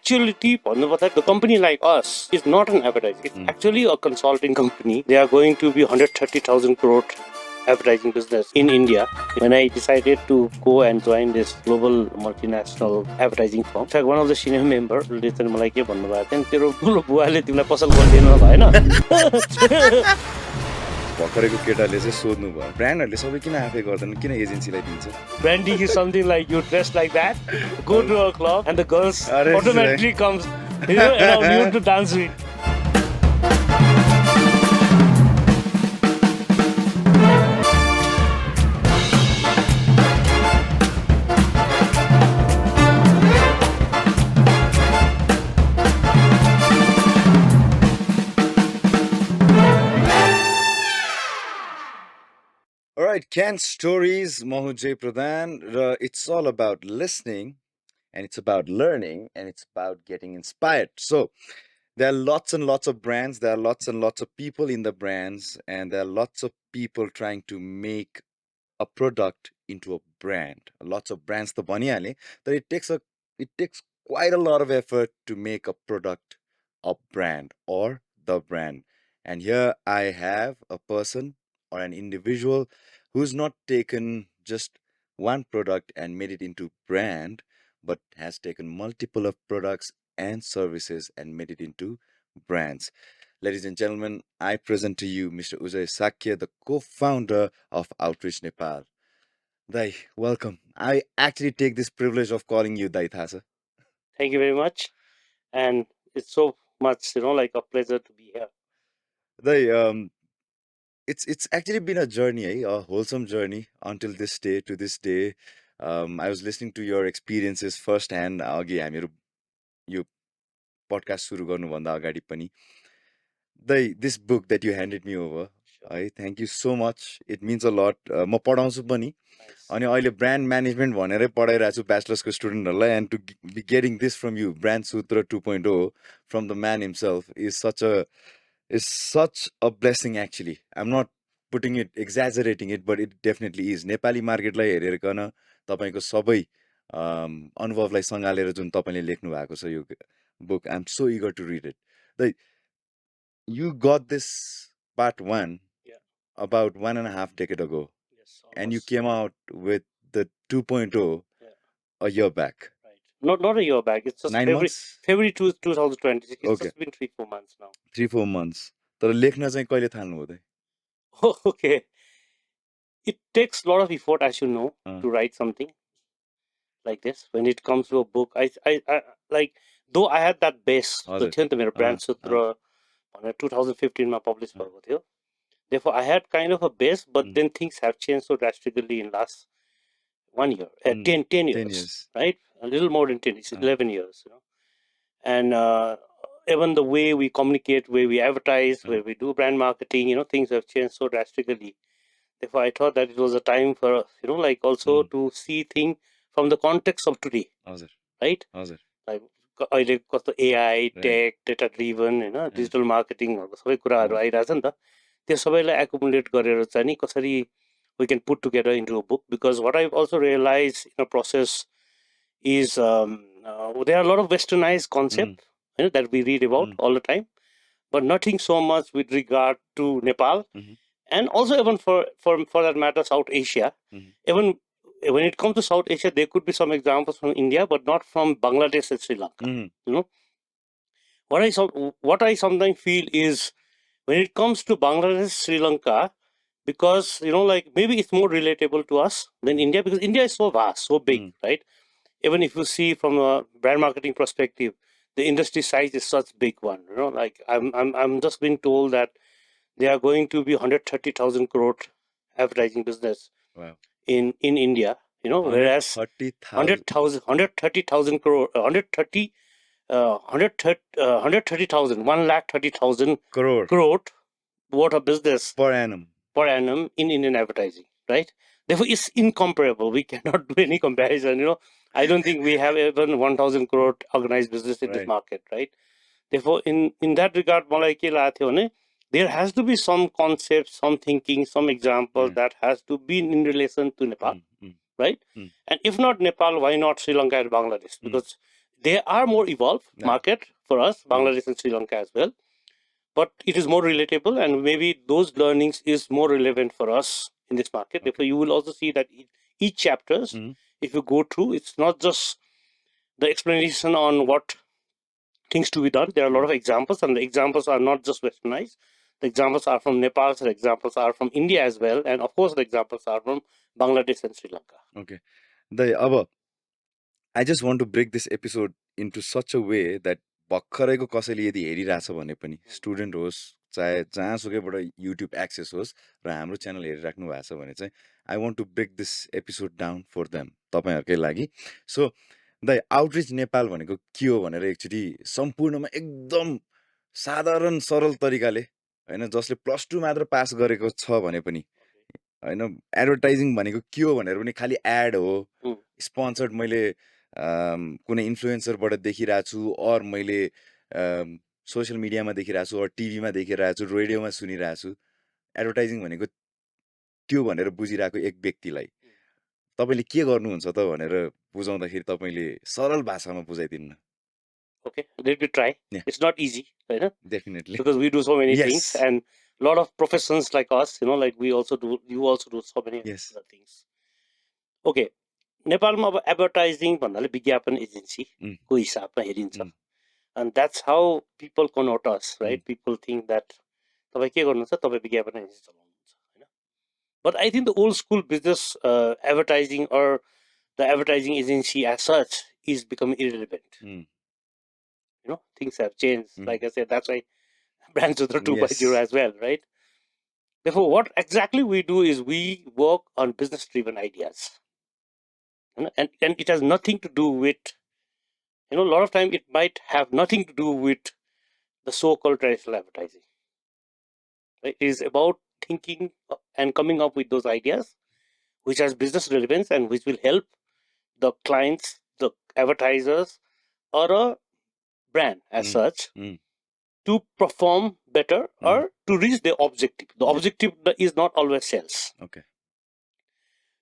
actuality, the company like us is not an advertising. It's actually a consulting company. They are going to be 130,000 crore advertising business in India. When I decided to go and join this global multinational advertising firm, in fact, one of the senior member, मलाई के भन्नुभएको थियो, तेरो ठुलो बुवाले तिमीलाई पसल खोलिदिनु भएन. भर्खरैको केटाले चाहिँ सोध्नु भयो ब्रान्डहरूले सबै किन आफै गर्दैन किन एजेन्सीलाई दिन्छ Branding is something like you dress like that, go to a club, and the girls automatically comes, around you to dance with. Alright, Kent Stories, Mohit Pradhan. It's all about listening, and it's about learning, and it's about getting inspired. So, there are lots and lots of brands, there are lots and lots of people in the brands, and there are lots of people trying to make a product into a brand. Lots of brands, the bhaniyale, that it takes quite a lot of effort to make a product a brand or the brand. And here I have a person or an individual who's not taken just one product and made it into brand, but has taken multiple of products and services and made it into brands. Ladies and gentlemen, I present to you Mr. Ujaya Shakya, the co-founder of Outreach Nepal. Dai, welcome. I actually take this privilege of calling you Dai Thasa. Thank you very much. And it's so much, like a pleasure to be here. Dai, it's actually been a journey, a wholesome journey until this day, to this day. I was listening to your experiences firsthand. Agi हामीहरु yo podcast सुरु गर्नुभन्दा अगाडि पनि. Dai, this book that you handed me over, thank you so much. It means a lot. म पढाउँछु पनि. अनि अहिले brand management भनेरै पढाइरहेको छु ब्याचलर्सको स्टुडेन्टहरूलाई and to be getting this from you brand Sutra 2.0 from the man himself is such a blessing actually I am not putting it exaggerating it but it definitely is Nepali मार्केटलाई हेरिकन तपाईँको सबै अनुभवलाई सँगालेर जुन तपाईँले लेख्नु भएको छ यो book I am so eager to read it the you got this part 1 about 1.5 decade ago. And you came out with the 2.0 a year back. Right. Not a year back. It's just 9 months? February 2020. It's just been 3-4 months now. 3-4 months. तर लेख्न चाहिँ कहिले थाल्नु हो त? Okay. It takes a lot of effort, as you know, to write something like this. When it comes to a book, I like, though I had that base, the मेरो brand sutra 2015 मा published भएको थियो. Therefore, I had kind of a base, but then things have changed so drastically in last 1 year, 10 years, right? A little more than 10, it's 11 years, And even the way we communicate, where we advertise, where we do brand marketing, things have changed so drastically. Therefore, I thought that it was a time for us, like also to see things from the context of today, right? Like कस्तो AI, tech, data-driven, digital marketing, सबै कुराहरू आइरहेछ नि त. त्यो सबैलाई accumulate गरेर चाहिँ नि कसरी we can put together into a book, because what I've also realized in the process is there are a lot of westernized concepts that we read about all the time, but nothing so much with regard to Nepal, and also even for that matter South Asia. Even when it comes to South Asia, there could be some examples from India, but not from Bangladesh and Sri Lanka. What I sometimes feel is, when it comes to Bangladesh, Sri Lanka, because like maybe it's more relatable to us than India, because India is so vast, so big, right? Even if you see from a brand marketing perspective, the industry size is such big one. Like I'm just being told that they are going to be 130,000 crore advertising business in India. Whereas 130,000 crore, 130,000, 130,000 crore worth of business per annum in Indian advertising, right? Therefore, it's incomparable. We cannot do any comparison. I don't think we have even 1,000 crore organized business in this market, right? Therefore, in that regard, there has to be some concept, some thinking, some example that has to be in relation to Nepal, right? And if not Nepal, why not Sri Lanka and Bangladesh? Because they are more evolved market for us, Bangladesh and Sri Lanka as well. But it is more relatable, and maybe those learnings is more relevant for us in this market. Therefore, you will also see that each chapters, if you go through, it's not just the explanation on what things to be done. There are a lot of examples, and the examples are not just westernized. The examples are from Nepal, the examples are from India as well, and of course the examples are from Bangladesh and Sri Lanka. Okay. I just want to break this episode into such a way that भर्खरैको कसैले यदि हेरिरहेछ भने पनि student होस् चाहे जहाँसुकैबाट YouTube access होस् र हाम्रो channel हेरिराख्नु भएको छ भने चाहिँ I want to break this episode down for them तपाईँहरूकै लागि सो द आउटरिच नेपाल भनेको के हो भनेर एकचोटि सम्पूर्णमा एकदम साधारण सरल तरिकाले होइन जसले +2 मात्र पास गरेको छ भने पनि होइन एडभर्टाइजिङ भनेको के हो भनेर पनि खालि एड हो स्पोन्सर्ड मैले कुनै इन्फ्लुएन्सरबाट देखिरहेको छु अर मैले सोसियल मिडियामा देखिरहेको छु अर टिभीमा देखिरहेको छु रेडियोमा सुनिरहेको छु एडभर्टाइजिङ भनेको त्यो भनेर बुझिरहेको एक व्यक्तिलाई तपाईँले के गर्नुहुन्छ त भनेर बुझाउँदाखेरि तपाईँले सरल भाषामा बुझाइदिनु न Okay, let me try. Yeah. It's not easy, right? Definitely. Because we do so many things, and a lot of professions like us, like we also do, you also do so many other things. Okay, नेपालमा अब advertising भन्नाले विज्ञापन एजेन्सीको हिसाबमा हेरिन्छ, and that's how people connote us, right? People think that तपाईँ के गर्नुहुन्छ, तपाईँ विज्ञापन एजेन्सी चलाउनुहुन्छ, हैन? But I think the old school business advertising or the advertising agency as such is becoming irrelevant. Things have changed. Like I said, that's why Brand Sutra 2.0 as well, right? Therefore, what exactly we do is we work on business-driven ideas. And it has nothing to do with, a lot of time it might have nothing to do with the so-called traditional advertising. Right? It is about thinking and coming up with those ideas which has business relevance and which will help the clients, the advertisers, or a brand as such to perform better or to reach their objective. The objective is not always sales. Okay.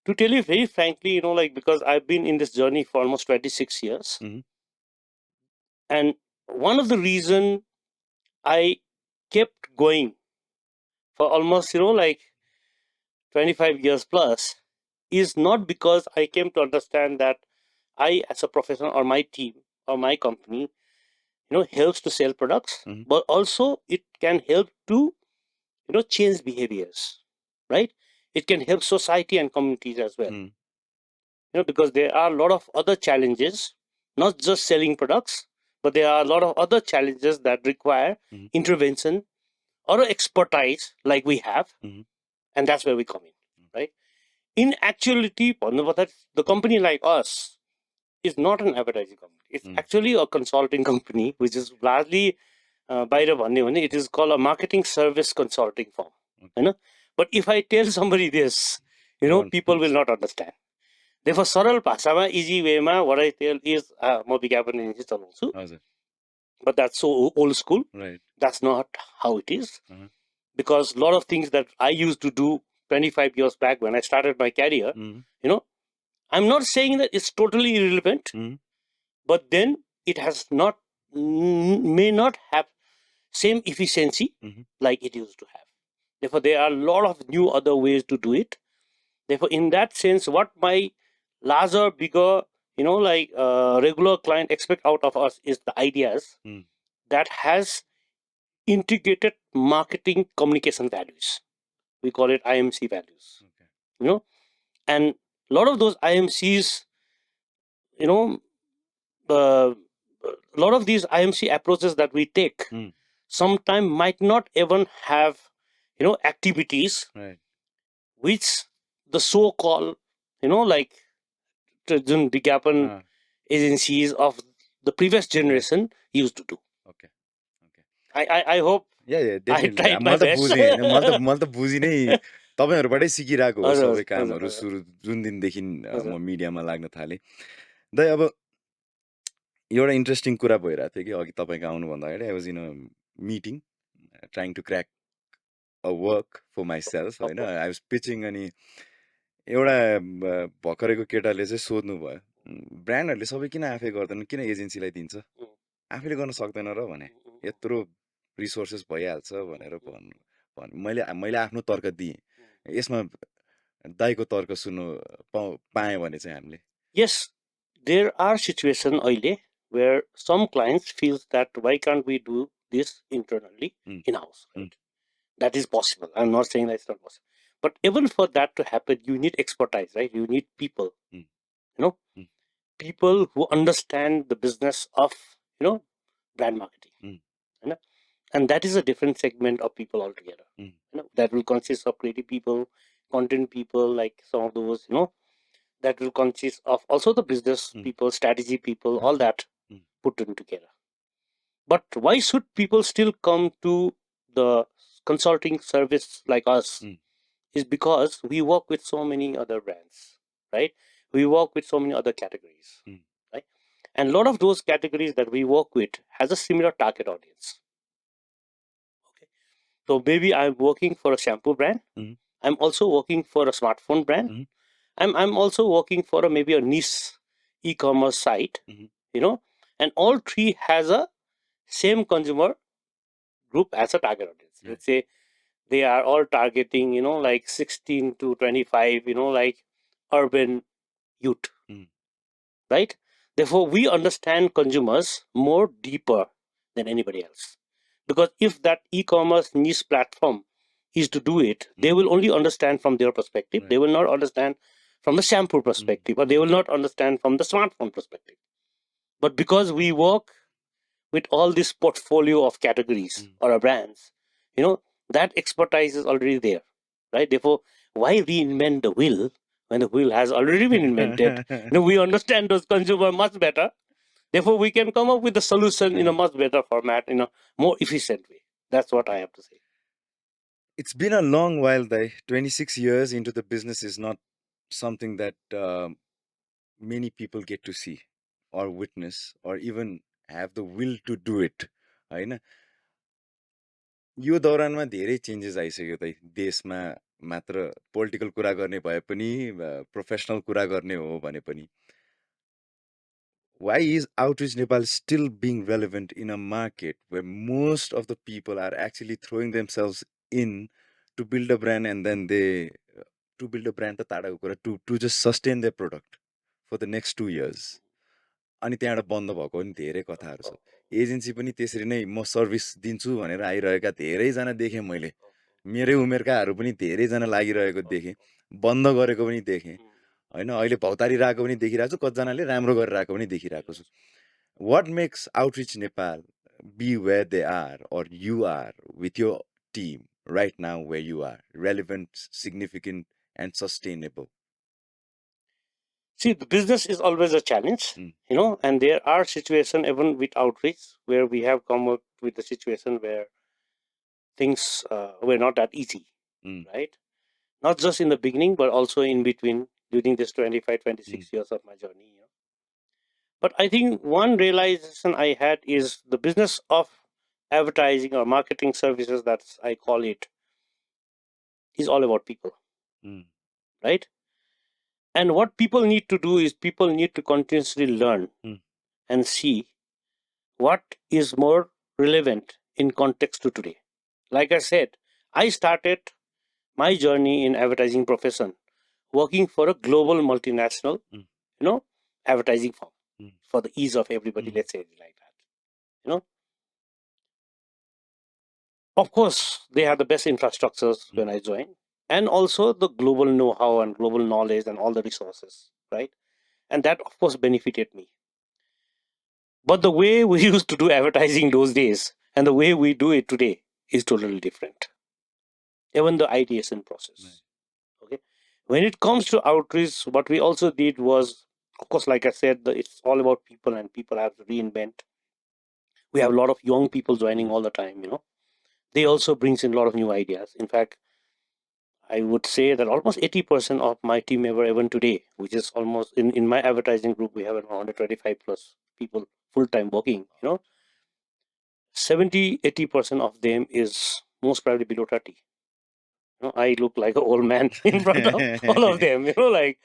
To tell you very frankly, because I've been in this journey for almost 26 years. And one of the reasons I kept going for almost, 25 years plus is not because I came to understand that I, as a professional, or my team or my company, helps to sell products, but also it can help to, change behaviors, right? It can help society and communities as well. Because there are a lot of other challenges, not just selling products, but there are a lot of other challenges that require intervention or expertise like we have, and that's where we come in, right? In actuality, the company like us is not an advertising company. It's actually a consulting company, which is largely it is called a marketing service consulting firm. But if I tell somebody this, people will not understand. Therefore, saral bhasama, easy way ma, what I tell is ma विज्ञापन agency चलाउँछु. But that's so old school. Right. That's not how it is. Because a lot of things that I used to do 25 years back when I started my career, I'm not saying that it's totally irrelevant, but then it has not, may not have same efficiency like it used to have. Therefore, there are a lot of new other ways to do it. Therefore, in that sense, what my larger, bigger, regular client expect out of us is the ideas that has integrated marketing communication values. We call it IMC values. Okay. And a lot of those IMCs, a lot of these IMC approaches that we take sometimes might not even have, activities which the so-called, विज्ञापन agencies of the previous generation used to do. Okay. I hope definitely. I tried my best. मैले त बुझि नै तपाईँहरूबाटै सिकिरहेको हो सबै कामहरू सुरु जुन दिनदेखि म मिडियामा लाग्न थालेँ. दाइ अब एउटा इन्ट्रेस्टिङ कुरा भइरहेको थियो कि अघि तपाईँको आउनुभन्दा अगाडि I was in a meeting trying to crack a work for myself होइन आई वाज पिचिङ. अनि एउटा भर्खरैको केटाले चाहिँ सोध्नु भयो ब्रान्डहरूले सबै किन आफै गर्दैन, किन एजेन्सीलाई दिन्छ, आफैले गर्न सक्दैन र भने यत्रो रिसोर्सेस भइहाल्छ भनेर मैले आफ्नो तर्क दिएँ। यसमा दाइको तर्क सुन्नु पाएँ भने चाहिँ हामीले Yes, there are situations अहिले where some clients feels that why can't we do this internally in-house, right? That is possible. I'm not saying that it's not possible. But even for that to happen, you need expertise, right? You need people, people who understand the business of, brand marketing. And that is a different segment of people altogether. That will consist of creative people, content people, like some of those, that will consist of also the business people, strategy people, all that put in together. But why should people still come to the consulting service like us? Is because we work with so many other brands, right? We work with so many other categories, right? And a lot of those categories that we work with has a similar target audience. Okay, so maybe I'm working for a shampoo brand. I'm also working for a smartphone brand. I'm also working for maybe a niche e-commerce site, and all three has a same consumer group as a target audience. Let's say they are all targeting, like 16 to 25, like urban youth, right? Therefore, we understand consumers more deeper than anybody else. Because if that e-commerce niche platform is to do it, they will only understand from their perspective. They will not understand from the shampoo perspective, or they will not understand from the smartphone perspective. But because we work with all this portfolio of categories or brands, that expertise is already there, right? Therefore, why reinvent the wheel when the wheel has already been invented? We understand those consumers much better. Therefore, we can come up with a solution in a much better format, in a more efficient way. That's what I have to say. It's been a long while, Dai. 26 years into the business is not something that many people get to see or witness or even have the will to do it. होइन, यो दौरानमा धेरै changes आइसक्यो दाइ देशमा. मात्र political कुरा गर्ने भए पनि, professional कुरा गर्ने हो भने पनि. Why is Outreach Nepal still being relevant in a market where most of the people are actually throwing themselves in to build a brand and then they to build a brand to just sustain their product for the next 2 years? अनि त्यहाँबाट बन्द भएको पनि धेरै कथाहरू छ. Agency पनि त्यसरी नै म सर्भिस दिन्छु भनेर आइरहेका धेरैजना देखेँ मैले. मेरै उमेरकाहरू पनि धेरैजना लागिरहेको देखेँ, बन्द गरेको पनि देखेँ. होइन, अहिले भौतारिरहेको पनि देखिरहेको छु, कतिजनाले राम्रो गरिरहेको पनि देखिरहेको छु. What makes Outreach Nepal be where they are, or you are with your team right now where you are, relevant, significant, and sustainable? See, the business is always a challenge, and there are situations even with Outreach where we have come up with a situation where things were not that easy, right? Not just in the beginning, but also in between during this 25, 26 years of my journey. But I think one realization I had is the business of advertising or marketing services, that's I call it, is all about people, right? And what people need to do is people need to continuously learn and see what is more relevant in context to today. Like I said, I started my journey in advertising profession working for a global multinational, advertising firm for the ease of everybody, let's say it like that. Of course, they have the best infrastructures when I joined, and also the global know-how and global knowledge and all the resources, right? And that, of course, benefited me. But the way we used to do advertising those days and the way we do it today is totally different. Even the ideation process. Okay. When it comes to outreach, what we also did was, of course, like I said, it's all about people and people have to reinvent. We have a lot of young people joining all the time, They also brings in a lot of new ideas. In fact, I would say that almost 80% of my team member even today, which is almost in my advertising group, we have around 125 plus people full-time working, 70-80% of them is most probably below 30. I look like an old man in front of all of them, like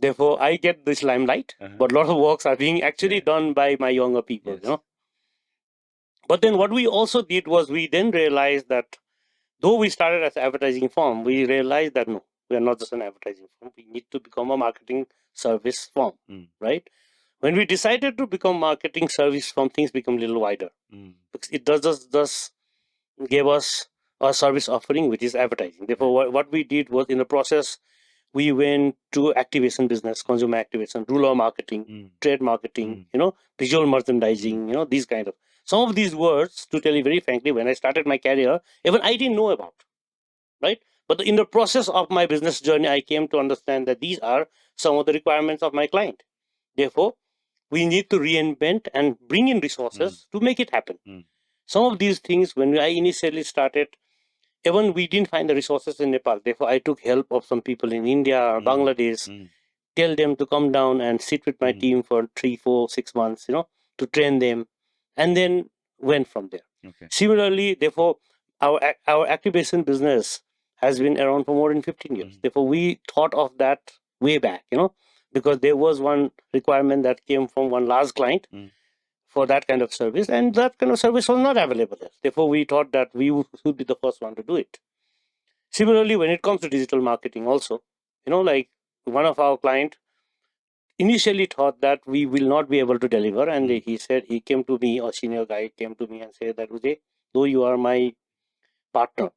Therefore, I get this limelight, but a lot of works are being actually done by my younger people, you know. But then what we also did was we then realized that though we started as an advertising firm, we realized that no, we are not just an advertising firm. We need to become a marketing service firm, right? When we decided to become marketing service firm, things become a little wider because it does gave us a service offering which is advertising. Therefore, what we did was in the process we went to activation business, consumer activation, rural marketing, trade marketing, you know, visual merchandising, you know, these kind of some of these words. To tell you very frankly, when I started my career, even I didn't know about, right? But in the process of my business journey, I came to understand that these are some of the requirements of my client. Therefore, we need to reinvent and bring in resources to make it happen. Some of these things, when I initially started, even we didn't find the resources in Nepal. Therefore, I took help of some people in India or Bangladesh, tell them to come down and sit with my team for 3, 4, 6 months, you know, to train them, and then went from there. Similarly, therefore, our activation business has been around for more than 15 years. Therefore, we thought of that way back, you know, because there was one requirement that came from one large client for that kind of service, and that kind of service was not available there. Therefore, we thought that we should be the first one to do it. Similarly, when it comes to digital marketing, also, you know, like one of our client initially thought that we will not be able to deliver, and he said he came to me, a senior guy came to me and said that Ujay, though you are my partner,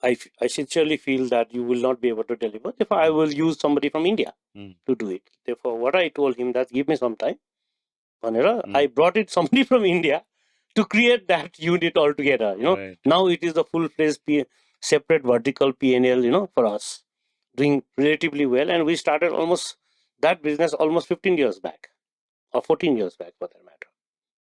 I sincerely feel that you will not be able to deliver. Therefore, I will use somebody from India to do it. Therefore, what I told him that give me some time. I brought it somebody from India to create that unit altogether. You know, now it is a full-fledged separate vertical P&L. You know, for us, doing relatively well, and we started almost that business almost 15 years back, or 14 years back, for that matter,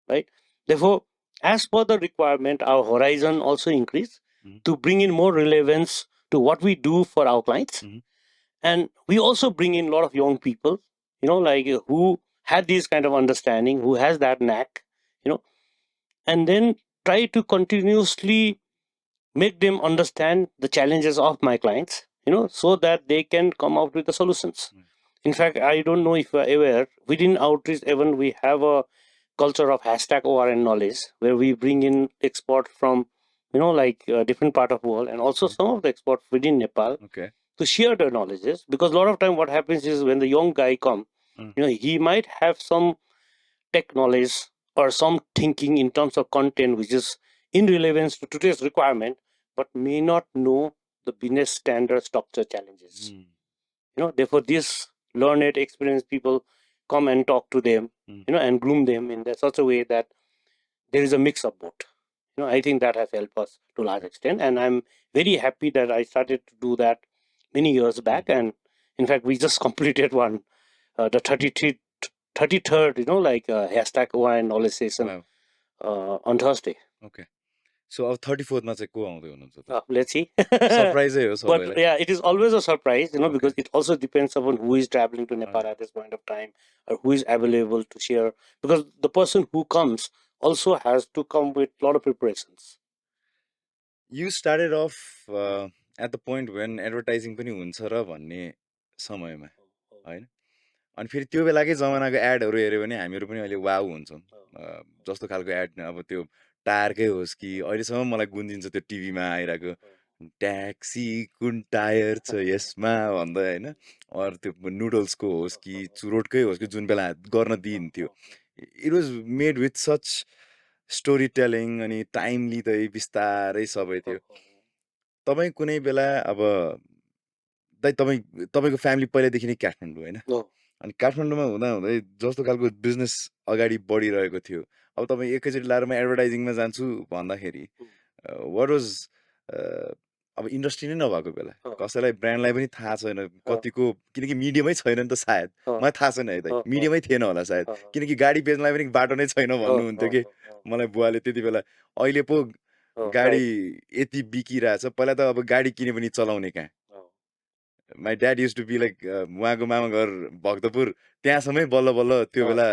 right? Therefore, as per the requirement, our horizon also increased to bring in more relevance to what we do for our clients, and we also bring in a lot of young people, you know, like who had this kind of understanding, who has that knack, you know, and then try to continuously make them understand the challenges of my clients, you know, so that they can come out with the solutions. In fact, I don't know if you are aware, within Outreach even we have a culture of hashtag ORN knowledge, where we bring in export from, you know, like different part of the world, and also some of the export within Nepal to share their knowledges. Because a lot of time what happens is when the young guy come, you know, he might have some tech knowledge or some thinking in terms of content which is in relevance to today's requirement, but may not know the business standard structure challenges. You know, therefore these learned, experienced people come and talk to them, you know, and groom them in such a way that there is a mix of both. You know, I think that has helped us to a large extent, and I'm very happy that I started to do that many years back. And in fact, we just completed one, the 33rd, you know, like hashtag OI knowledge session on Thursday. So अब 34th मा चाहिँ को आउँदै हुनुहुन्छ त? Let's see. सरप्राइजै हो But सबैलाई. yeah, it is always a surprise, you know, because it also depends upon who is traveling to Nepal at this point of time, or who is available to share. Because the person who comes also has to come with a lot of preparations. You started off at the point when advertising पनि हुन्छ र भन्ने समयमा हैन? अनि फेरि त्यो बेलाकै जमानाको एडहरू हेऱ्यो भने हामीहरू पनि अहिले वाउ हुन्छौँ। जस्तो खालको एड अब त्यो टायरकै होस् कि अहिलेसम्म मलाई गुन्जिन्छ त्यो टिभीमा आइरहेको ट्याक्सी कुन टायर छ यसमा भन्दा होइन, अरू त्यो नुडल्सको होस् कि चुरोटकै होस् कि जुन बेला गर्न दिइन्थ्यो, it was made with such story telling अनि टाइमली त बिस्तारै सबै थियो। तपाईँ कुनै बेला अब तपाईँको फ्यामिली पहिल्यैदेखि नै काठमाडौँ होइन, अनि काठमाडौँमा हुँदै जस्तो खालको बिजनेस अगाडि बढिरहेको थियो, अब तपाईँ एकैचोटि लाएर म एडभर्टाइजिङमा जान्छु भन्दाखेरि वाट वाज अब इन्डस्ट्री नै नभएको बेला कसैलाई ब्रान्डलाई पनि थाहा छैन कतिको, किनकि मिडियमै छैन नि त सायद, मलाई थाहा छैन है त, मिडियमै थिएन होला सायद, किनकि गाडी बेच्नलाई पनि बाटो नै छैन भन्नुहुन्थ्यो कि मलाई बुवाले त्यति बेला। अहिले पो गाडी यति बिकिरहेछ, पहिला त अब गाडी किने पनि चलाउने कहाँ। My dad used to be like उहाँको मामा घर भक्तपुर, त्यहाँसम्मै बल्ल बल्ल त्यो बेला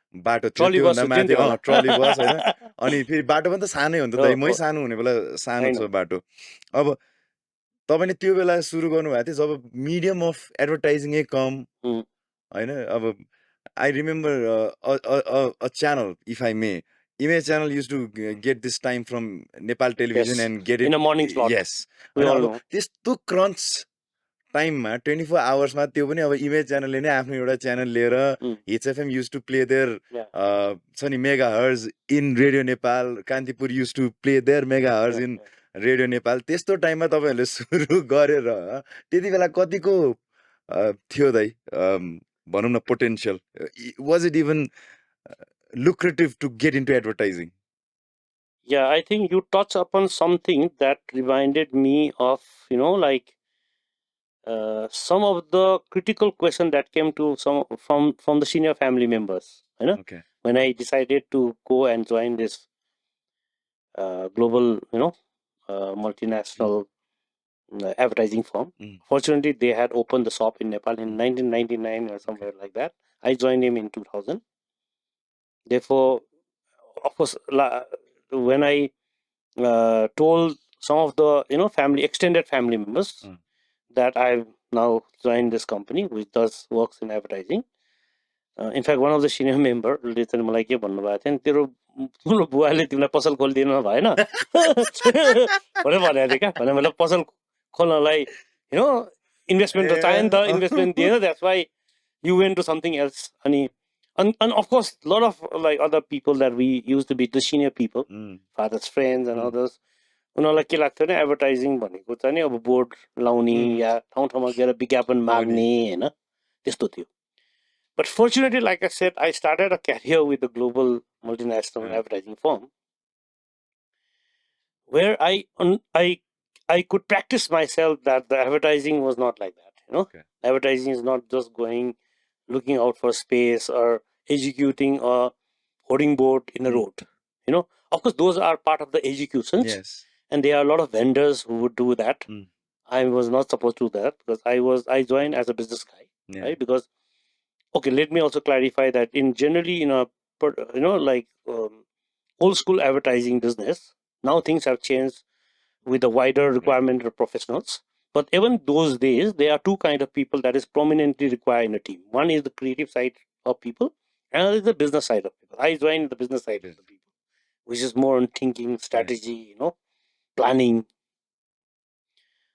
बाटो थियो, त्योभन्दा माथि ट्रली बस होइन, अनि फेरि बाटो पनि त सानै हो नि त दाइ, मै सानो हुने बेला सानो छ बाटो। अब तपाईँले त्यो बेला सुरु गर्नुभएको थियो जब मिडियम अफ एडभर्टाइजिङै कम होइन अब I remember a channel if I may image channel used to get this time from Nepal television and get In it a morning slot. Yes We होइन all अब know. त्यस्तो क्रन्च टाइममा 24 आवर्समा त्यो पनि अब इमेज च्यानलले नै आफ्नो एउटा च्यानल लिएर Hits FM used to play there छ नि mega hertz in radio Nepal Kantipur used to play there mega हर्ज इन रेडियो नेपाल त्यस्तो टाइममा तपाईँहरूले सुरु गरेर त्यति बेला कतिको थियो दाइ भनौँ न potential was it even lucrative to get into advertising? Yeah, I think you touch upon something that reminded me of, like some of the critical question that came to some from the senior family members. Okay. When I decided to go and join this global, multinational advertising firm. Fortunately, they had opened the shop in Nepal in 1999 or somewhere like that. I joined him in 2000. Therefore, of course, when I told some of the extended family members that I've now joined this company which does works in advertising. In fact, one of the senior member चाहिँ मलाई के भन्नुभएको थियो नि तेरो तिम्रो बुवाले तिमीलाई पसल खोलिदिनु भएन भनेर भनेको थियो क्या भने मतलब पसल खोल्नलाई इन्भेस्टमेन्ट त चाहियो नि त इन्भेस्टमेन्ट दिएन that's why you went to something else. And of course, a lot of like other people that we used to be the senior people, father's friends and others. उनीहरूलाई के लाग्थ्यो भने एडभर्टाइजिङ भनेको चाहिँ नि अब बोर्ड लाउने या ठाउँ ठाउँमा गएर विज्ञापन माग्ने होइन त्यस्तो थियो. But fortunately, like I said, I started a career with a global multinational advertising firm where I could practice myself that the advertising was not like that. Advertising is not just going looking out for space or executing a hoarding board in a road. Of course, those are part of the executions. Yes. And there are a lot of vendors who would do that. I was not supposed to do that because I joined as a business guy, right? Because okay, let me also clarify that generally in a old school advertising business, now things have changed with a wider requirement of professionals. But even those days, there are two kinds of people that is prominently required in a team. One is the creative side of people, and another is the business side of people. I joined the business side of the people, which is more on thinking, strategy, planning.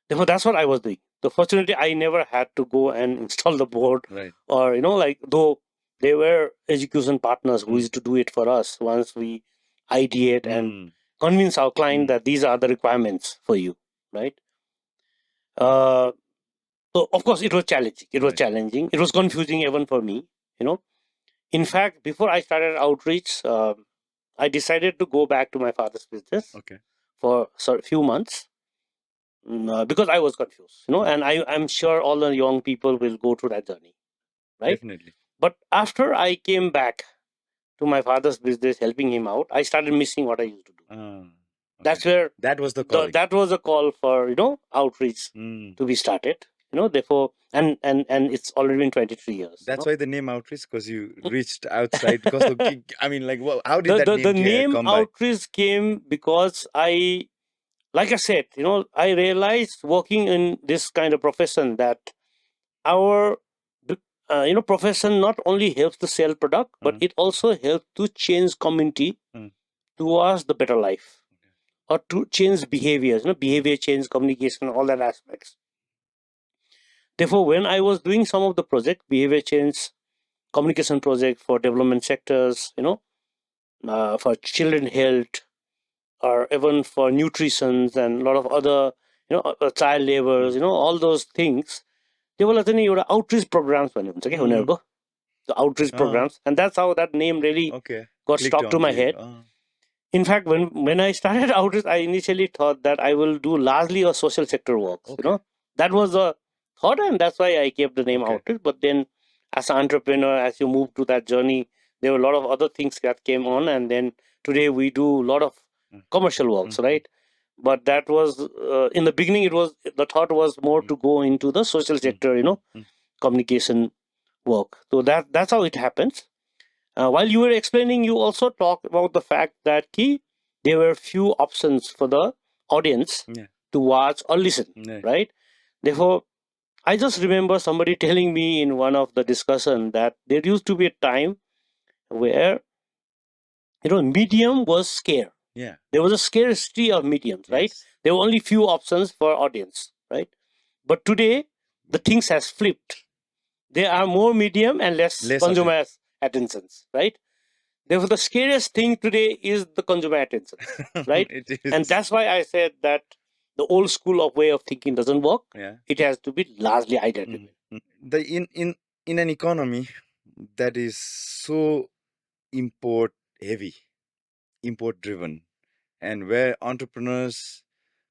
Therefore, that's what I was doing. So fortunately, I never had to go and install the board, or though there were execution partners who used to do it for us once we ideate and convince our client that these are the requirements for you, right? So of course it was challenging. It was challenging. It was confusing even for me. In fact, before I started Outreach, I decided to go back to my father's business for a few months because I was confused. And I'm sure all the young people will go through that journey, right? Definitely. But after I came back to my father's business, helping him out, I started missing what I used to do. That's where that was the call. That was a call for Outreach to be started. Therefore, and it's already been 23 years. That's why the name Outreach, because you reached outside. Because I mean, like, well, how did the name come by? Outreach came because like I said, I realized working in this kind of profession that our profession not only helps to sell product, but it also helps to change community towards the better life, or to change behaviors, behavior change, communication, all that aspects. Therefore, when I was doing some of the project, behavior change, communication project for development sectors, for children health, or even for nutrition and a lot of other, child labors, all those things, they were like outreach programs, the outreach programs, and that's how that name really got stuck to my head. In fact, when I started Outreach, I initially thought that I will do largely a social sector work. That was the thought, and that's why I kept the name Outreach. But then, as an entrepreneur, as you move to that journey, there were a lot of other things that came on, and then today we do a lot of commercial works, right? But that was in the beginning. It was the thought was more to go into the social sector, communication work. So that's how it happens. While you were explaining, you also talked about the fact that there were few options for the audience to watch or listen, right? Therefore, I just remember somebody telling me in one of the discussion that there used to be a time where medium was scarce. Yeah. There was a scarcity of mediums, right? Yes. There were only few options for audience, right? But today, the things has flipped. There are more medium and less consumer attentions, right? Therefore, the scariest thing today is the consumer attention, right? It is. And that's why I said that the old school of way of thinking doesn't work. Yeah. It has to be largely idea driven. In an economy that is so import heavy, import driven, and where entrepreneurs,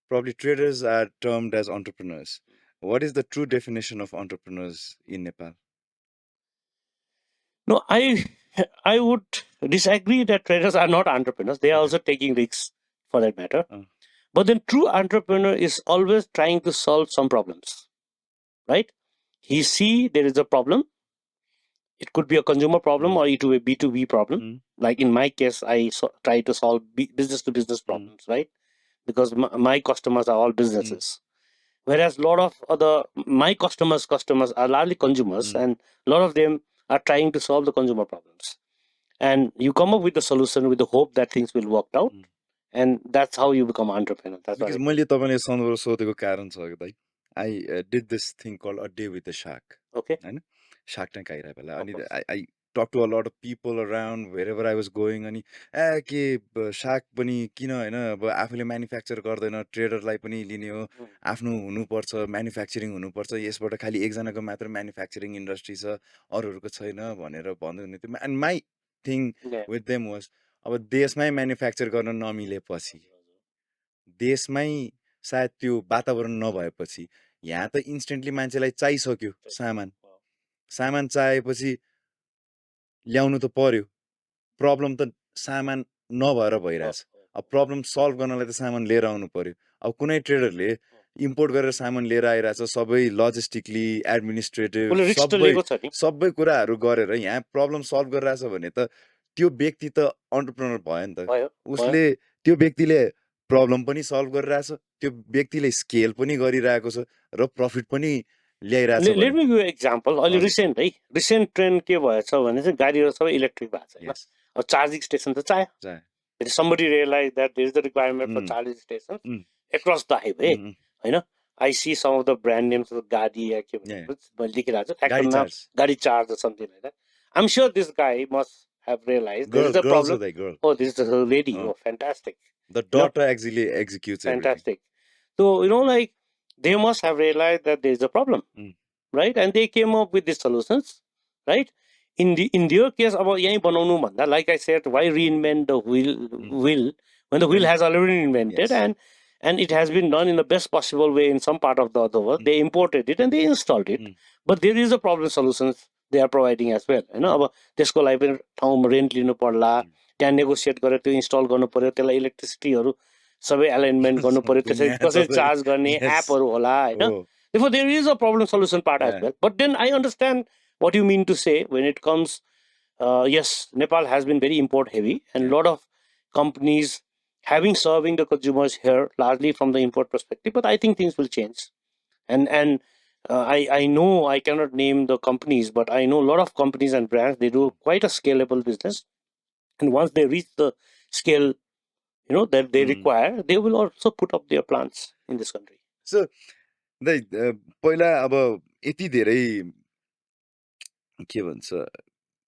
probably traders, are termed as entrepreneurs. What is the true definition of entrepreneurs in Nepal? No, I would disagree that traders are not entrepreneurs. They are also taking risks for that matter. But then true entrepreneur is always trying to solve some problems, right? He see there is a problem. It could be a consumer problem or it could be a B2B problem. Like in my case, I try to solve business to business problems, right? Because my customers are all businesses. Whereas a lot of my customers are largely consumers, and a lot of them are trying to solve the consumer problems. And you come up with the solution with the hope that things will work out, and that's how you become an entrepreneur. That's Because what मैले तपाईँले सन्दर्भ सोधेको कारण छ कि दाइ, I did this thing called A Day with the Shark. Okay. होइन, Shark Tank आइरहेको बेला अनि I talked to a lot of people around wherever I was going. अनि के सार्क पनि किन होइन, अब आफूले म्यानुफ्याक्चर गर्दैन, ट्रेडरलाई पनि लिने हो, आफ्नो हुनुपर्छ, म्यानुफ्याक्चरिङ हुनुपर्छ, यसबाट खालि एकजनाको मात्र म्यानुफ्याक्चरिङ इन्डस्ट्री छ, अरूहरूको छैन भनेर भन्दै हुनुहुन्थ्यो. And my thing with them was, अब देशमै म्यानुफ्याक्चर गर्न नमिलेपछि, देशमै सायद त्यो वातावरण नभएपछि, यहाँ त इन्स्टेन्टली मान्छेलाई चाहिसक्यो सामान, सामान चाहिएपछि ल्याउनु त पर्यो, प्रब्लम त सामान नभएर भइरहेछ, अब प्रब्लम सल्भ गर्नलाई त सामान लिएर आउनु पर्यो. अब कुनै ट्रेडरले इम्पोर्ट गरेर सामान लिएर आइरहेछ, सबै लजिस्टिकली, एडमिनिस्ट्रेटिभ सबै कुराहरू गरेर यहाँ प्रब्लम सल्भ गरिरहेछ भने त त्यो व्यक्ति त अन्टरप्रेनर भयो नि त. उसले, त्यो व्यक्तिले प्रब्लम पनि सल्भ गरिरहेछ, त्यो व्यक्तिले स्केल पनि गरिरहेको छ र प्रफिट पनि ल्याइरहेछ. Let me give example. अहिले रिसेन्ट ट्रेन्ड के भएछ भने चाहिँ गाडीहरू सबै इलेक्ट्रिक भएको छ होइन. अब चार्जिङ स्टेसन त चाहियो. Somebody realized that there is a requirement for charging stations across the highway. होइन, I see some of the brand names of गाडी या के लेखिरहेको छ, गाडी charge or something like that. I'm sure this guy must have realized there is a problem. Oh, this is a lady. Oh, fantastic. The daughter actually executes everything. Fantastic. So, like, they must have realized that there is a problem, right? And they came up with these solutions, right? In their case, about yahi बनाउनु भन्दा, like I said, why reinvent the wheel when the wheel has already been invented, and it has been done in the best possible way in some part of the other world. They imported it and they installed it. But there is a problem solutions they are providing as well. होइन, अब त्यसको लागि पनि ठाउँमा rent लिनु पर्ला, त्यहाँ negotiate गरेर त्यो इन्स्टल गर्नु पर्यो, त्यसलाई इलेक्ट्रिसिटीहरू सबै एलाइनमेन्ट गर्नु पर्यो, त्यसरी कसरी चार्ज गर्ने एपहरू होला होइन. Therefore, there is a problem solution part as well. But then I understand what you mean to say when it comes. Yes, Nepal has been very import heavy, and a lot of companies having serving the consumers here largely from the import perspective. But I think things will change, and I know I cannot name the companies, but I know a lot of companies and brands, they do quite a scalable business, and once they reach the scale that they require, they will also put up their plants in this country. So पहिला अब यति धेरै के भन्छ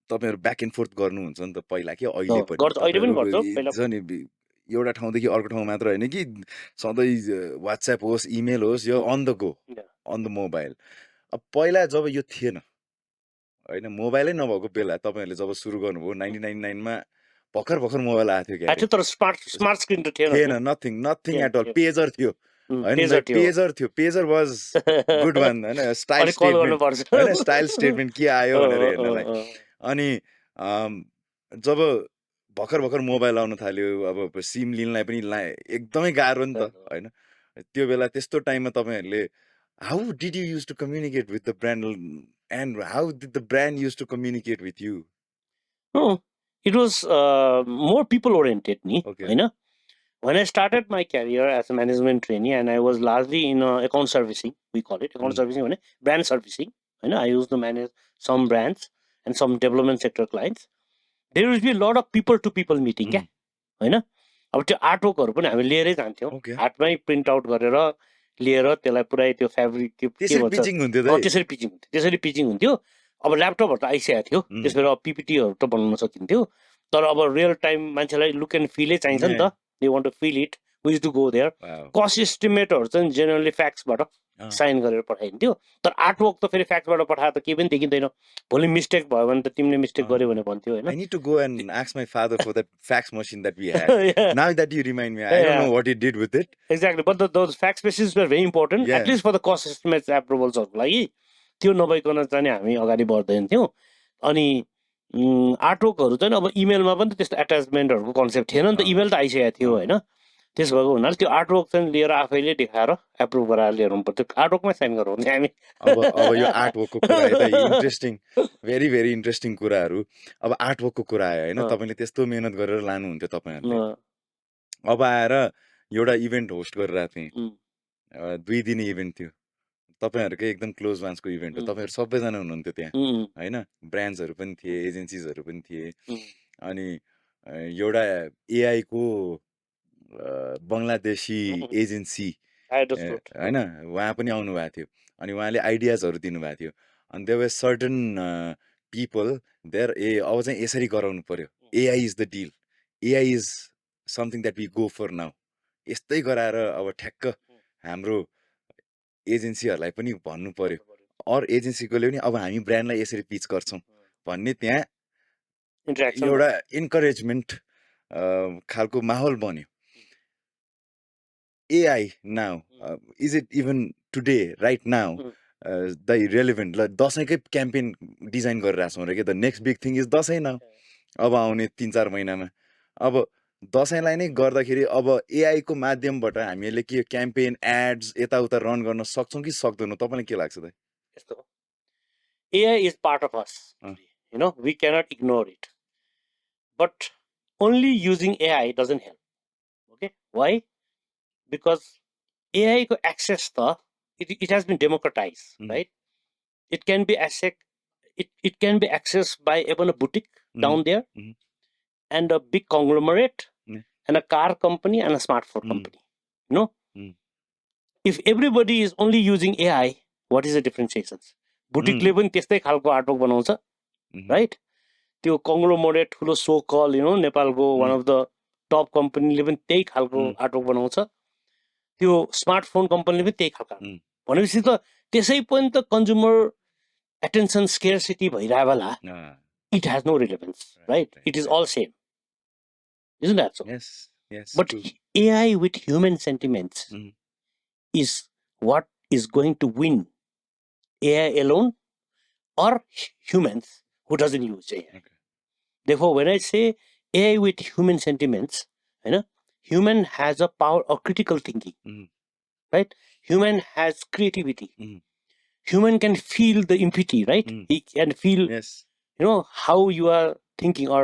तपाईहरु back and forth गर्नुहुन्छ नि त पहिला के अहिले पनि एउटा ठाउँदेखि अर्को ठाउँ मात्र हैन कि सधैँ WhatsApp होस्, इमेल होस्, यो on the go, on the mobile. अब पहिला जब यो थिएन हैन, मोबाइलै नभएको बेला तपाईहरुले जब सुरु गर्नुभयो 1999 मा भर्खर मोबाइल आएको थियो के तर स्मार्ट स्क्रिन त थिएन, नथिङ एट अल. पेजर थियो हैन, पेजर वाज गुड वान हैन, स्टाइल स्टेटमेन्ट हैन, स्टाइल स्टेटमेन्ट के आयो भनेर हेर्नलाई. अनि जब भर्खर मोबाइल आउन थाल्यो, अब सिम लिनलाई पनि एकदमै गाह्रो नि त हैन. त्यो बेला त्यस्तो टाइममा तपाईहरुले how did you used to communicate with the brand, and how did the brand used to communicate with you? No, it was more people oriented ni, Hahn. when I started my career as a management trainee, and I was largely in account servicing, we call it account servicing, brand servicing. I used to manage some brands and some development sector clients. There will be a lot of people to people meeting क्या होइन अब त्यो आर्टवर्कहरू पनि हामी लिएरै जान्थ्यौँ हातमै print out गरेर लिएर त्यसलाई पुरै त्यो फेब्रिक के भन्छ त्यसरी पिचिङ हुन्थ्यो अब ल्यापटपहरू त आइसकेको थियो त्यसबाट अब पिपिटीहरू त बनाउन सकिन्थ्यो तर अब रियल टाइम मान्छेलाई लुक एन्ड फिलै चाहिन्छ नि त they want to feel it we to go there cost एस्टिमेटहरू चाहिँ जेनरली फ्याक्सबाट साइन गरेर पठाइन्थ्यो तर आर्टवर्क त फेरि फ्याक्सबाट पठाएर त केही पनि देखिँदैन भोलि मिस्टेक भयो भने त तिमीले मिस्टेक गर्यो भने भन्थ्यो होइन I need to go and ask my father for that fax machine that we had. Now that you remind me, I don't know what he did with it. Exactly, but those fax machines were very important, at least for the cost estimates approvals हरूको लागि त्यो नभइकन चाहिँ हामी अगाडि बढ्दैन थियौँ अनि आर्टवर्कहरू चाहिँ अब इमेलमा पनि त त्यस्तो एट्याचमेन्टहरूको कन्सेप्ट थिएन नि त इमेल त आइसकेको थियो होइन त्यस भएको हुनाले त्यो आर्टवर्क चाहिँ लिएर आफैले देखाएर एप्रुभ गराएर लिएर पर्थ्यो आर्टवर्कमै साइन गराउने हामी अब यो आर्टवर्कको कुरा त इन्ट्रेस्टिङ भेरी भेरी इन्ट्रेस्टिङ कुराहरू अब आर्टवर्कको कुरा आयो होइन तपाईँले त्यस्तो मेहनत गरेर लानुहुन्थ्यो तपाईँहरूले अब आएर एउटा इभेन्ट होस्ट गरिरहेको थिएँ 2 दिने इभेन्ट थियो तपाईँहरूकै एकदम क्लोज वान्सको इभेन्ट हो तपाईँहरू सबैजना हुनुहुन्थ्यो त्यहाँ होइन ब्रान्ड्सहरू पनि थिए एजेन्सिजहरू पनि थिए अनि एउटा एआईको बङ्गलादेशी एजेन्सी होइन उहाँ पनि आउनु भएको थियो अनि उहाँले आइडियाजहरू दिनुभएको थियो अनि there were certain people there अब चाहिँ यसरी गराउनु पर्यो AI is the deal AI is something that we go for now यस्तै गराएर अब ठ्याक्क हाम्रो एजेन्सीहरूलाई पनि भन्नु पर्यो अरू एजेन्सीकोले पनि अब हामी ब्रान्डलाई यसरी पिच गर्छौँ भन्ने त्यहाँ एउटा इन्करेजमेन्ट खालको माहौल बन्यो AI now, is it even today, right now, the relevant? Like दसैँकै क्याम्पेन डिजाइन गरिरहेको छौँ अरे के the next big thing is Dashain now अब आउने 3-4 महिनामा अब दसैँलाई नै गर्दाखेरि अब एआईको माध्यमबाट हामीले के क्याम्पेन एड्स यताउता रन गर्न सक्छौँ कि सक्दैनौँ तपाईँलाई के लाग्छ त यस्तो AI is part of us we cannot ignore it but only using AI doesn't help okay why because AI ko access it has been democratized right it can be it can be accessed by even a boutique down there and a big conglomerate and a car company and a smartphone company if everybody is only using AI what is the differentiations boutique le pani त्यस्तै खालको artwork बनाउँछ right त्यो conglomerate ठुलो सो कल नेपालको one of the top company ले पनि त्यही खालको आर्टवर्क बनाउँछ त्यो स्मार्टफोन कम्पनीले पनि त्यही खालको भनेपछि त त्यसै पनि त कन्ज्युमर एटेन्सन स्केर्सिटी भइरहेको बेला it has no relevance right it is all same isn't that so but AI with human sentiments is what is going to win AI alone or humans who doesn't use AI therefore when I say AI with human sentiments human has a power of critical thinking right human has creativity human can feel the empathy right he can feel how you are thinking or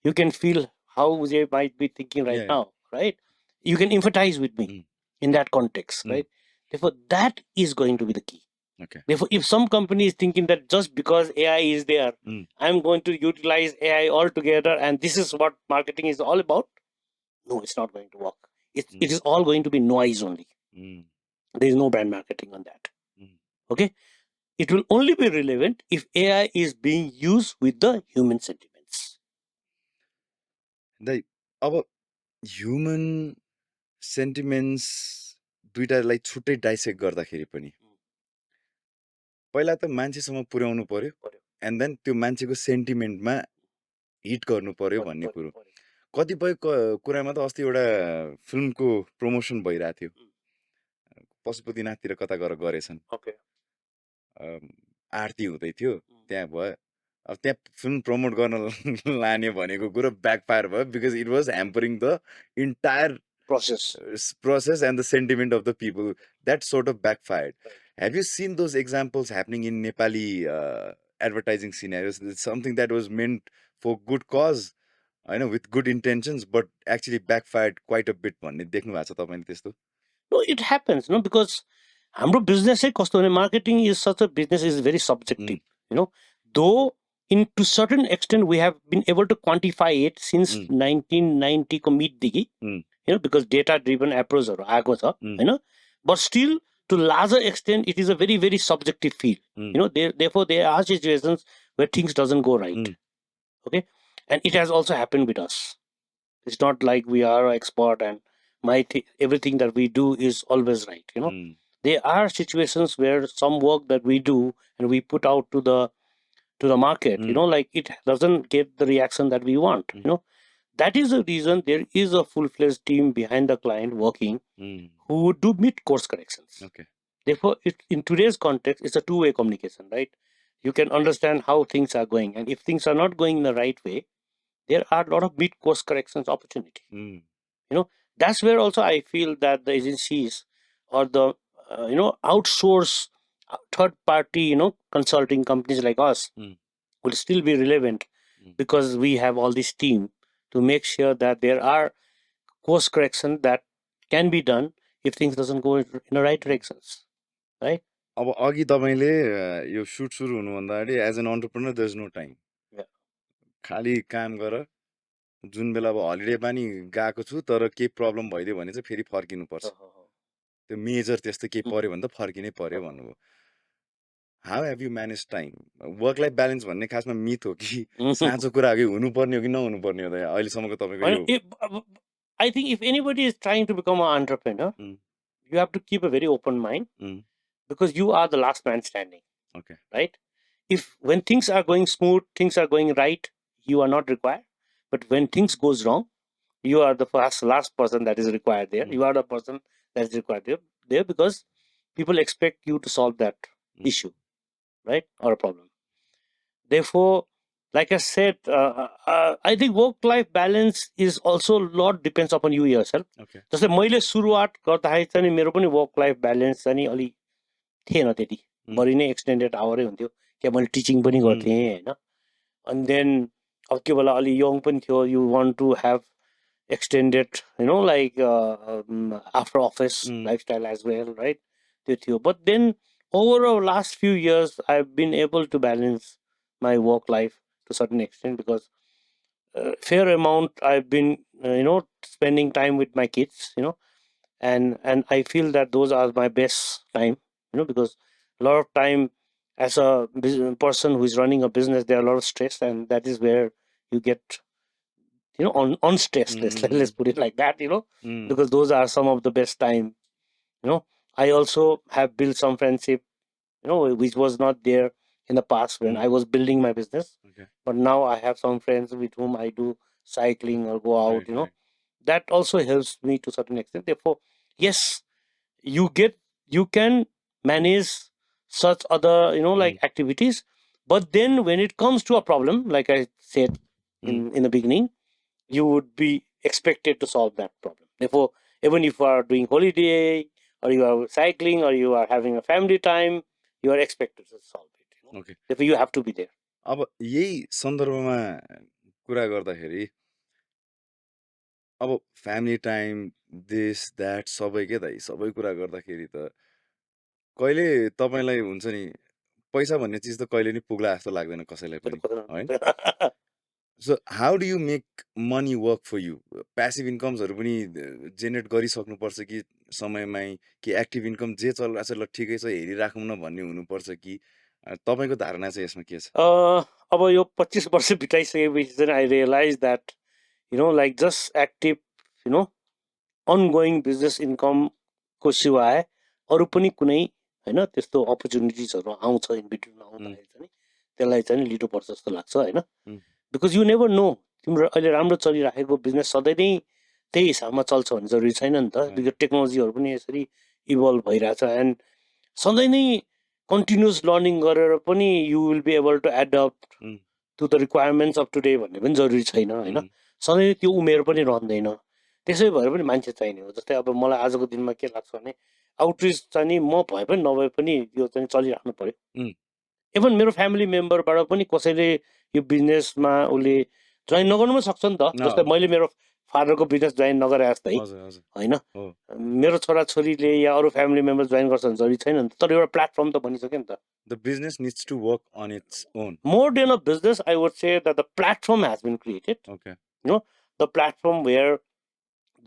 you can feel how they might be thinking right now right you can empathize with me in that context right therefore that is going to be the key therefore if some company is thinking that just because AI is there I'm going to utilize AI altogether and this is what marketing is all about no it's not going to work it is all going to be noise only there is no brand marketing on that okay it will only be relevant if AI is being used with the human sentiments अब human sentiments दुईटालाई छुट्टै dissect गर्दाखेरि पनि पहिला त मान्छेसम्म पुर्याउनु पर्यो and then त्यो मान्छेको सेन्टिमेन्टमा हिट गर्नु पर्यो भन्ने कुरो कतिपय कुरामा त अस्ति एउटा फिल्मको प्रमोसन भइरहेको थियो पशुपतिनाथतिर कता गएर गरेछन् आरती हुँदै थियो त्यहाँ भयो अब त्यहाँ फिल्म प्रमोट गर्न लाने भनेको कुरो ब्याकफायर भयो because it was hampering the entire process and the sentiment of the people that sort of backfired. Have you seen those examples happening in Nepali advertising scenarios? It's something that was meant for good cause होइन with good intentions but actually backfired quite a bit भन्ने देख्नु भएको छ तपाईँले त्यस्तो? No, it happens, no, because हाम्रो business चाहिँ कस्तो भने marketing is such a business is very subjective, you know. Though in to certain extent we have been able to quantify it since 1990 को mid देखि, you know, because data driven approach हरु आएको छ, हैन. But still to larger extent it is a very very subjective field. You know, therefore there are situations where things doesn't go right. Okay, and it has also happened with us. It's not like we are an expert and everything that we do is always right. You know, there are situations where some work that we do and we put out to the market, you know, like it doesn't get the reaction that we want. You know, that is the reason there is a full-fledged team behind the client working who would do mid-course corrections. Okay. Therefore, in today's context, it's a two-way communication, right? You can understand how things are going, and if things are not going in the right way, there are a lot of mid-course corrections opportunity. You know, that's where also I feel that the agencies or the outsource third-party consulting companies like us will still be relevant because we have all this team to make sure that there are course correction that can be done if things doesn't go in the right directions, right? अब अघि तपाईँले यो suit सुरु हुनुभन्दा अगाडि as an entrepreneur there is no time, खाली काम गर, जुन बेला अब हलिडे पनि गएको छु तर केही प्रब्लम भइदियो भने चाहिँ फेरि फर्किनु पर्छ, त्यो मेजर त्यस्तो केही पर्यो भने त फर्किनै पर्यो भन्नुभयो. How have you manage time? Work life balance भन्ने खासमा मिथ हो कि साँचो कुरा हो कि हुनुपर्ने हो कि नहुनुपर्ने हो त अहिलेसम्मको तपाईँको यो? I think if anybody is trying to become an entrepreneur, you have to keep a very open mind because you are the last man standing. Okay. Right? If when things are going smooth, things are going right, you are not required. But when things goes wrong, you are the last person that is required there. You are the person that is required there because people expect you to solve that issue, right? Or a problem. Therefore, like I said, I think work-life balance is also a lot depends upon you yourself. Okay. जस्तै मैले सुरुवात गर्दाखेरि चाहिँ मेरो पनि work life balance चाहिँ अलि थिएन त्यति, बढी नै एक्सटेन्डेड आवरै हुन्थ्यो क्या, मैले टिचिङ पनि गर्थेँ हैन. अनि देन अब त्यो बेला अलि यङ पनि थियो, you want to have extended like after office lifestyle as well, right? But then over the last few years I've been able to balance my work life to a certain extent because fair amount I've been spending time with my kids, and I feel that those are my best time, because a lot of time as a person who is running a business, there are a lot of stress, and that is where you get on stress. Let's put it like that, because those are some of the best time. I also have built some friendship, which was not there in the past when I was building my business. Okay. But now I have some friends with whom I do cycling or go out. Right. That also helps me to a certain extent. Therefore, yes, you can manage such other like activities, but then when it comes to a problem, like I said in the beginning, you would be expected to solve that problem. Therefore, even if you are doing holiday or you are cycling or you are having a family time, you are expected to solve it. Okay. Therefore, you have to be there. अब यही सन्दर्भमा कुरा गर्दाखेरि अब family time this that सबै के त सबै कुरा गर्दाखेरि त कहिले तपाईँलाई हुन्छ नि पैसा भन्ने चिज त कहिले नि पुग्ला जस्तो लाग्दैन कसैलाई पनि, हैन? So how do you make money work for you? Passive incomes-हरु पनि जेनेरेट गरिसक्नुपर्छ कि समयमै, कि एक्टिभ इन्कम जे चलिरहेछ ल ठिकै छ हेरिराखौँ न भन्ने हुनुपर्छ कि तपाईको धारणा चाहिँ यसमा के छ? अब यो 25 वर्ष बिताइसकेपछि चाहिँ I realized that like just active ongoing business income को सिवाय अरु पनि कुनै हैन त्यस्तो अपर्चुनिटिजहरु आउँछ इन बिट्विन आउँदाखेरि चाहिँ त्यसलाई चाहिँ लिनुपर्छ जस्तो लाग्छ हैन. बिकज यु नेभर नो तिम्रो अहिले राम्रो चलिराखेको बिजनेस सधैँ नै त्यही हिसाबमा चल्छ भन्ने जरुरी छैन नि त, बिकज टेक्नोलोजीहरु पनि यसरी इभल्भ भइरहेछ एन्ड सधैँ नै कन्टिन्युअस लर्निङ गरेर पनि you will be able to adapt to the requirements of today भन्ने पनि जरुरी छैन हैन. सधैँ त्यो उमेर पनि रहँदैन, त्यसै भएर पनि मान्छे चाहिने हो. जस्तै अब मलाई आजको दिनमा के लाग्छ भने आउटरिच चाहिँ नि म भए पनि नभए पनि यो चाहिँ चलिराख्नु पर्यो. इभन मेरो फ्यामिली मेम्बरबाट पनि कसैले यो बिजनेसमा उसले जोइन नगर्नु पनि सक्छ नि त जस्तै मैले मेरो फादरको बिजनेस जोइन नगरे जस्तै होइन मेरो छोराछोरीले या अरू फ्यामिली मेम्बर जोइन गर्छ भने जरुरी छैन नि त तर एउटा प्लेटफर्म त बनिसक्यो नि त The business needs to work on its own. More than a business, I would say that the platform has been created. Okay. The platform where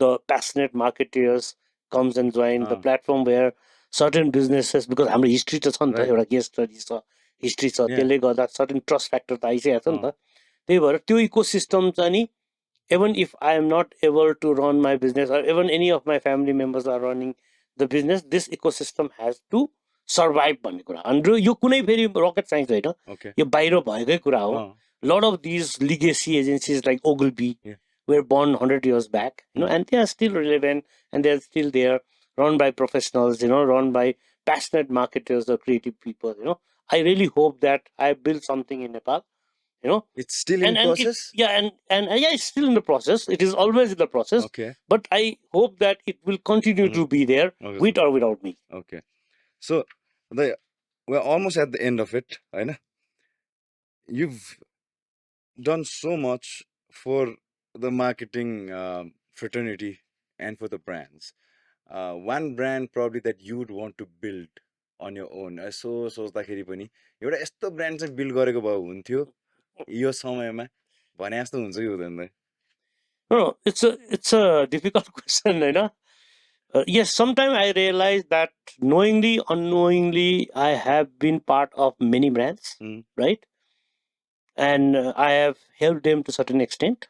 the passionate marketeers comes and join, the platform where certain businesses, because हाम्रो history त छ नि त एउटा case study छ history छ त्यसले गर्दा सर्टेन ट्रस्ट फ्याक्टर त आइसकेको छ नि त त्यही भएर त्यो इकोसिस्टम चाहिँ नि even if I am not able to run my business or even any of my family members are running the business, this ecosystem has to survive भन्ने कुरा हाम्रो यो कुनै फेरि रकेट साइन्स होइन यो बाहिर भएकै कुरा हो lot of these legacy agencies like Ogilvy were born 100 years back and they are still relevant and they are still there, run by professionals, run by passionate marketers or creative people. I really hope that I build something in Nepal. It's still in process. And it's still in the process. It is always in the process. Okay. But I hope that it will continue to be there with or without me. Okay. So we're almost at the end of it, right? You've done so much for the marketing fraternity and for the brands. One brand probably that you'd want to build on your own. So सोच्दाखेरि पनि एउटा यस्तो brand चाहिँ build गरेको भए हुन्थ्यो यो समयमा भने जस्तो हुन्छ कि हुँदैन? No, it's a difficult question, yes, sometimes I realize that knowingly, unknowingly, I have been part of many brands, right? And I have helped them to a certain extent,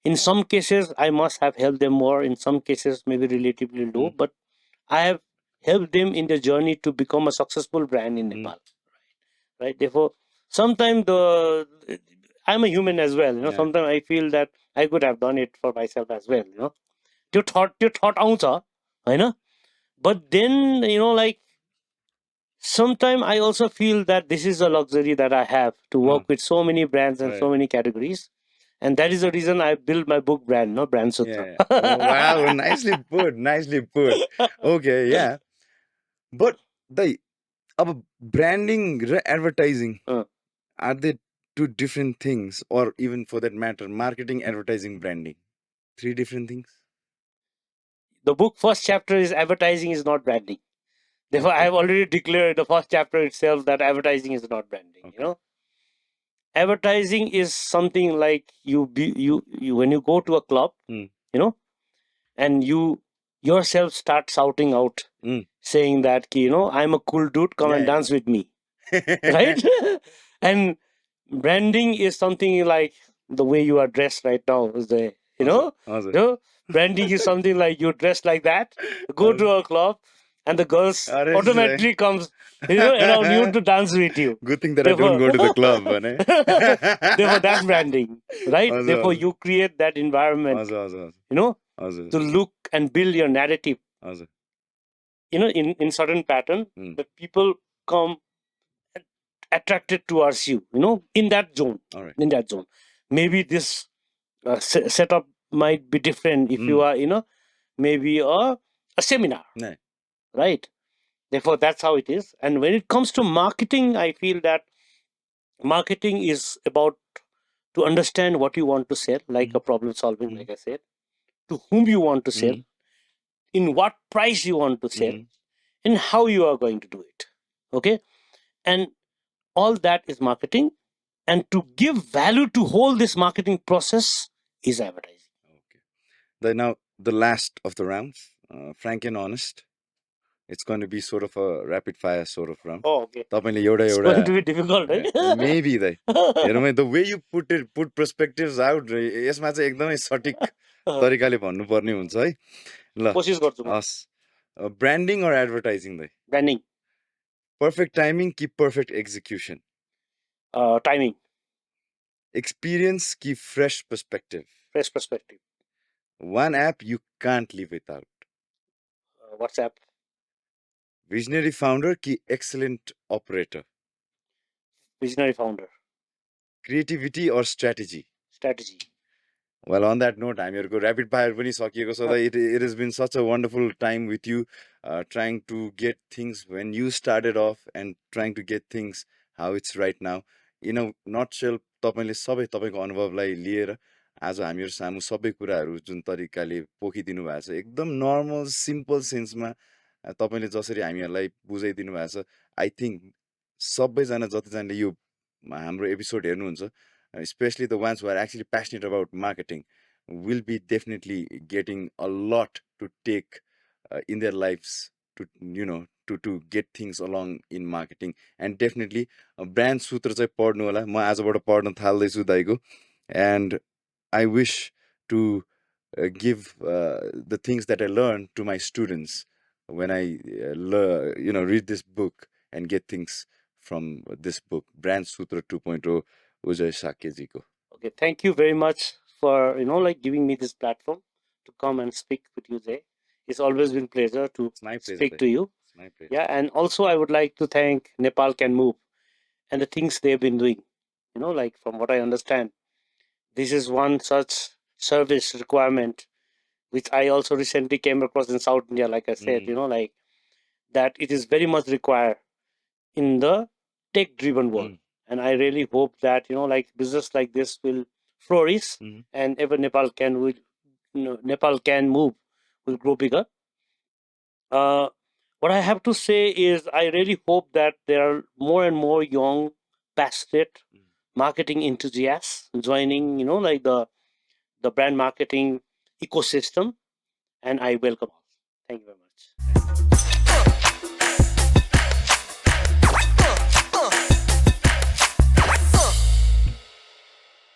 In some cases, I must have helped them more. In some cases, maybe relatively low, but I have helped them in the journey to become a successful brand in Nepal, right? Therefore, sometimes I'm a human as well, Sometimes I feel that I could have done it for myself as well, त्यो thought आउँछ होइन but then like sometimes I also feel that this is a luxury that I have to work with so many brands and so many categories and that is the reason I built my book brand, Brand Sutra. Oh, wow, nicely put. Okay, yeah. But branding and advertising, are they two different things? Or even for that matter, marketing, advertising, branding? Three different things? The book first chapter is advertising is not branding. Therefore, I have already declared the first chapter itself that advertising is not branding, Advertising is something like you when you go to a club, and you yourself start shouting out, saying that, I'm a cool dude, come and dance with me, right? And branding is something like the way you are dressed right now. Is the branding is something like you dress like that, go to a club, and the girls automatically comes around you to dance with you. Good thing that I don't go to the club. Therefore, that's branding, right? Therefore, you create that environment, to look and build your narrative, in certain pattern that people come attracted towards you, in that zone. In that zone, maybe this setup might be different if you are, maybe a seminar, right? Therefore, that's how it is. And when it comes to marketing, I feel that marketing is about to understand what you want to sell, like a problem solving, like I said, to whom you want to sell, in what price you want to sell, and how you are going to do it. Okay? And all that is marketing. And to give value to whole this marketing process is advertising. Okay. Now, the last of the rounds, frank and honest. It's going to be sort of a rapid fire sort of round. Oh, okay. It's going to be difficult, right? Maybe. The way you put perspectives out, यसमा चाहिँ एकदमै सटिक तरिकाले भन्नुपर्ने हुन्छ है ल कोशिश गर्छु म हस् branding or advertising branding perfect timing ki perfect execution timing experience ki fresh perspective one app you can't live without WhatsApp visionary founder ki excellent operator visionary founder creativity or strategy well, on that note, I'm here to go rapid fire पनि सकिएको so that it has been such a wonderful time with you trying to get things when you started off and trying to get things how it's right now. In a nutshell तपाईँले सबै तपाईँको अनुभवलाई लिएर आज हामीहरू सामु सबै कुराहरू जुन तरिकाले पोखिदिनु भएको छ एकदम नर्मल सिम्पल सेन्समा तपाईँले जसरी हामीहरूलाई बुझाइदिनु भएको छ आई थिङ्क सबैजना जतिजनाले यो हाम्रो एपिसोड हेर्नुहुन्छ specially the ones who are actually passionate about marketing will be definitely getting a lot to take in their lives to to get things along in marketing and definitely brand sutra चाहिँ पढ्नु होला म आजबाट पढ्न थाल्दैछु दाइको and I wish to give the things that I learned to my students when I read this book and get things from this book Brand Sutra 2.0 Ujaya Shakya ji ko. Okay, thank you very much for giving me this platform to come and speak with you, Jay. It's always been pleasure to It's my pleasure, speak Dai. to you. It's my pleasure. Yeah, and also I would like to thank Nepal Can Move and the things they've been doing. Like from what I understand, this is one such service requirement which I also recently came across in South India. Like I said, like that it is very much required in the tech-driven world. And I really hope that like business like this will flourish, and ever Nepal can will Nepal Can Move will grow bigger. What I have to say is I really hope that there are more and more young, passionate marketing enthusiasts joining, like the brand marketing ecosystem, and I welcome all. Thank you very much.